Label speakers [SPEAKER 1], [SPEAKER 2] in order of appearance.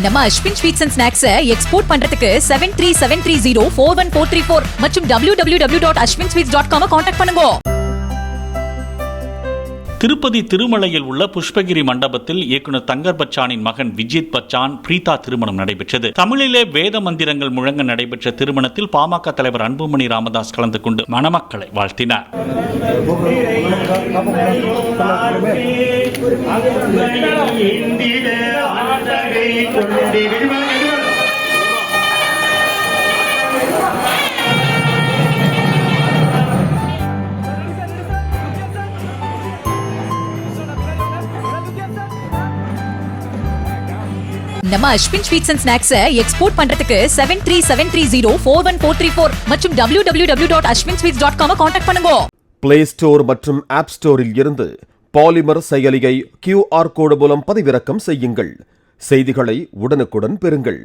[SPEAKER 1] நம்ம Ashwin sweets and snacks export பண்றதுக்கு 7373041434 மற்றும் www.ashwinsweets.com கான்டாக்ட் பண்ணுங்க.
[SPEAKER 2] திருப்பதி திருமலையில் உள்ள புஷ்பகிரி மண்டபத்தில் இயக்குனர் தங்கர் பச்சானின் மகன் விஜித் பச்சான் பிரீதா திருமணம் நடைபெற்றது. தமிழிலே வேத மந்திரங்கள் முழங்க நடைபெற்ற திருமணத்தில் பாமக தலைவர் அன்புமணி ராமதாஸ் கலந்து கொண்டு மணமக்களை வாழ்த்தினார்.
[SPEAKER 1] நம்ம Ashwin sweets and snacks export பண்றதுக்கு 7373041434 மற்றும் www.ashwinsweets.com கான்டாக்ட் பண்ணுங்க.
[SPEAKER 3] பிளே ஸ்டோர் மற்றும் ஆப் ஸ்டோரில் இருந்து பாலிமர் செயலியை QR கோடு மூலம் பதிவிறக்கம் செய்யுங்கள். செய்திகளை உடனுக்குடன் பெறுங்கள்.